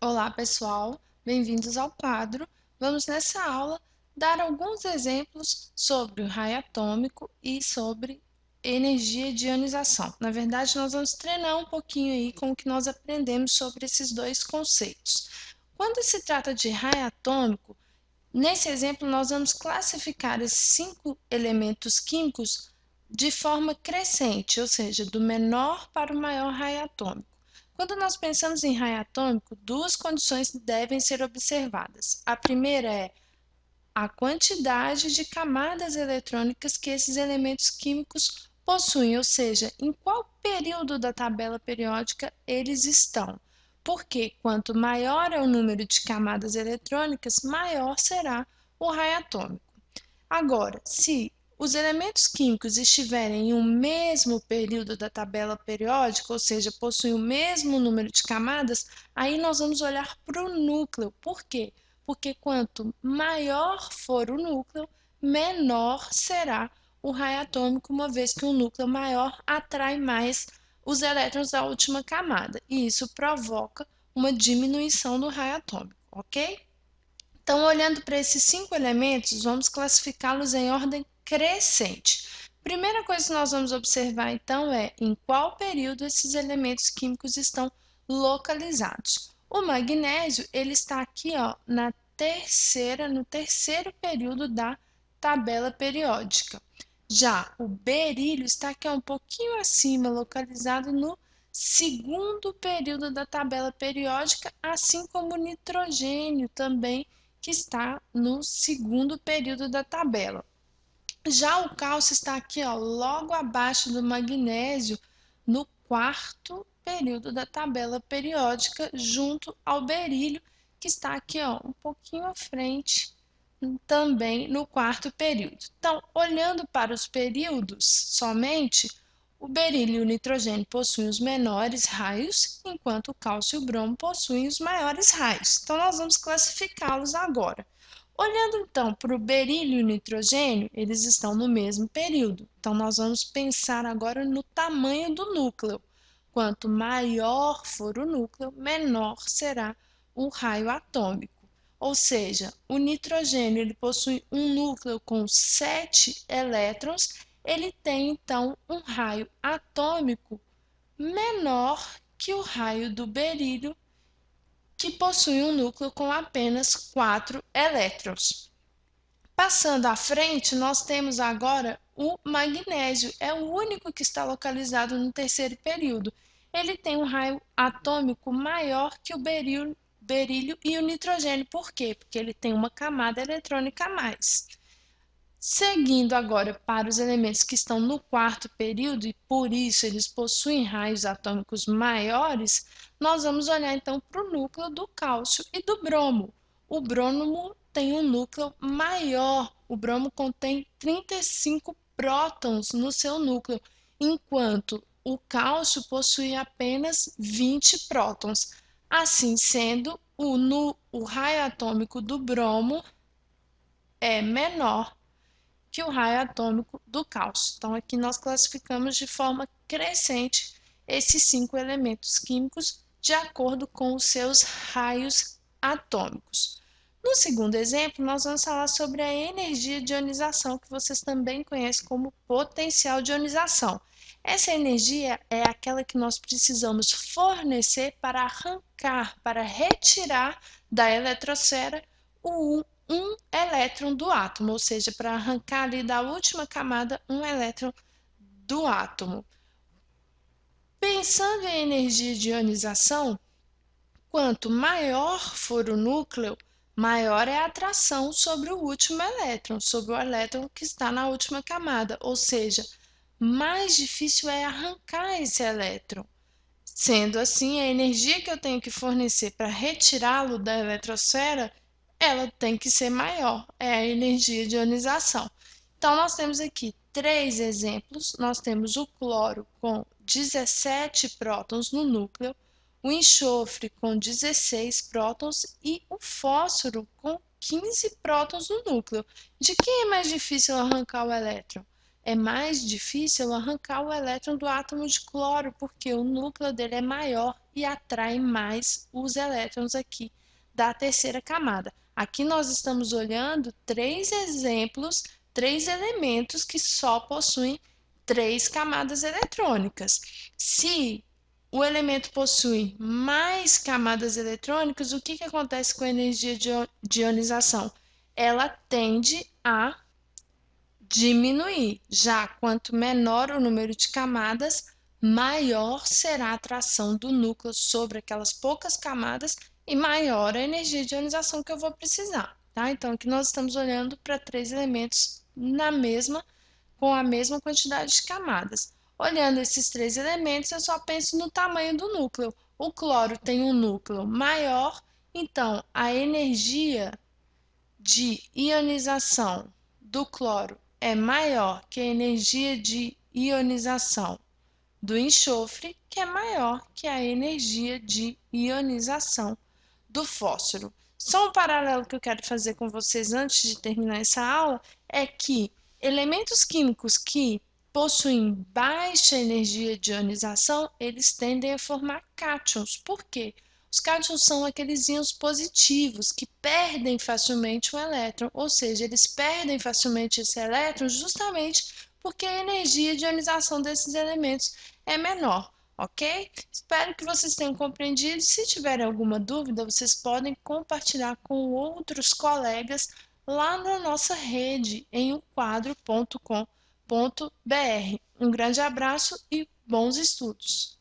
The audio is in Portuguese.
Olá, pessoal, bem-vindos ao quadro. Vamos nessa aula dar alguns exemplos sobre o raio atômico e sobre energia de ionização. Na verdade, nós vamos treinar um pouquinho aí com o que nós aprendemos sobre esses dois conceitos. Quando se trata de raio atômico, nesse exemplo nós vamos classificar esses 5 elementos químicos de forma crescente, ou seja, do menor para o maior raio atômico. Quando nós pensamos em raio atômico, duas condições devem ser observadas. A primeira é a quantidade de camadas eletrônicas que esses elementos químicos possuem, ou seja, em qual período da tabela periódica eles estão. Porque quanto maior é o número de camadas eletrônicas, maior será o raio atômico. Agora, se os elementos químicos estiverem em um mesmo período da tabela periódica, ou seja, possuem o mesmo número de camadas, aí nós vamos olhar para o núcleo. Por quê? Porque quanto maior for o núcleo, menor será o raio atômico, uma vez que um núcleo maior atrai mais os elétrons da última camada, e isso provoca uma diminuição do raio atômico, ok? Então, olhando para esses 5 elementos, vamos classificá-los em ordem crescente. Primeira coisa que nós vamos observar, então, é em qual período esses elementos químicos estão localizados. O magnésio, ele está aqui, ó, no terceiro período da tabela periódica. Já o berílio está aqui um pouquinho acima, localizado no segundo período da tabela periódica, assim como o nitrogênio também, que está no segundo período da tabela. Já o cálcio está aqui, ó, logo abaixo do magnésio, no quarto período da tabela periódica, junto ao berílio, que está aqui, ó, um pouquinho à frente, também no quarto período. Então, olhando para os períodos somente, o berílio e o nitrogênio possuem os menores raios, enquanto o cálcio e o bromo possuem os maiores raios. Então, nós vamos classificá-los agora. Olhando então para o berílio e o nitrogênio, eles estão no mesmo período. Então, nós vamos pensar agora no tamanho do núcleo. Quanto maior for o núcleo, menor será o raio atômico. Ou seja, o nitrogênio ele possui um núcleo com 7 elétrons, ele tem então um raio atômico menor que o raio do berílio, que possui um núcleo com apenas 4 elétrons. Passando à frente, nós temos agora o magnésio, é o único que está localizado no terceiro período. Ele tem um raio atômico maior que o berílio e o nitrogênio. Por quê? Porque ele tem uma camada eletrônica a mais. Seguindo agora para os elementos que estão no quarto período e por isso eles possuem raios atômicos maiores, nós vamos olhar então para o núcleo do cálcio e do bromo. O bromo tem um núcleo maior, o bromo contém 35 prótons no seu núcleo, enquanto o cálcio possui apenas 20 prótons. Assim sendo, o raio atômico do bromo é menor que o raio atômico do cálcio. Então, aqui nós classificamos de forma crescente esses 5 elementos químicos de acordo com os seus raios atômicos. No segundo exemplo, nós vamos falar sobre a energia de ionização, que vocês também conhecem como potencial de ionização. Essa energia é aquela que nós precisamos fornecer para arrancar, para retirar da eletrosfera um elétron do átomo, ou seja, para arrancar ali da última camada um elétron do átomo. Pensando em energia de ionização, quanto maior for o núcleo, maior é a atração sobre o último elétron, sobre o elétron que está na última camada, ou seja, mais difícil é arrancar esse elétron. Sendo assim, a energia que eu tenho que fornecer para retirá-lo da eletrosfera, ela tem que ser maior, é a energia de ionização. Então, nós temos aqui 3 exemplos. Nós temos o cloro com 17 prótons no núcleo, o enxofre com 16 prótons e o fósforo com 15 prótons no núcleo. De quem é mais difícil arrancar o elétron? é mais difícil arrancar o elétron do átomo de cloro, porque o núcleo dele é maior e atrai mais os elétrons aqui da terceira camada. Aqui nós estamos olhando três exemplos, três elementos que só possuem três camadas eletrônicas. Se o elemento possui mais camadas eletrônicas, o que acontece com a energia de ionização? Ela tende a diminuir. Já quanto menor o número de camadas, maior será a atração do núcleo sobre aquelas poucas camadas e maior a energia de ionização que eu vou precisar, tá? Então, aqui nós estamos olhando para três elementos com a mesma quantidade de camadas. Olhando esses três elementos, eu só penso no tamanho do núcleo. O cloro tem um núcleo maior, então a energia de ionização do cloro é maior que a energia de ionização do enxofre, que é maior que a energia de ionização do fósforo. Só um paralelo que eu quero fazer com vocês antes de terminar essa aula é que elementos químicos que possuem baixa energia de ionização, eles tendem a formar cátions. Por quê? Os cátions são aqueles íons positivos que perdem facilmente um elétron, ou seja, eles perdem facilmente esse elétron justamente porque a energia de ionização desses elementos é menor, ok? Espero que vocês tenham compreendido. Se tiverem alguma dúvida, vocês podem compartilhar com outros colegas lá na nossa rede em umquadro.com.br. Um grande abraço e bons estudos!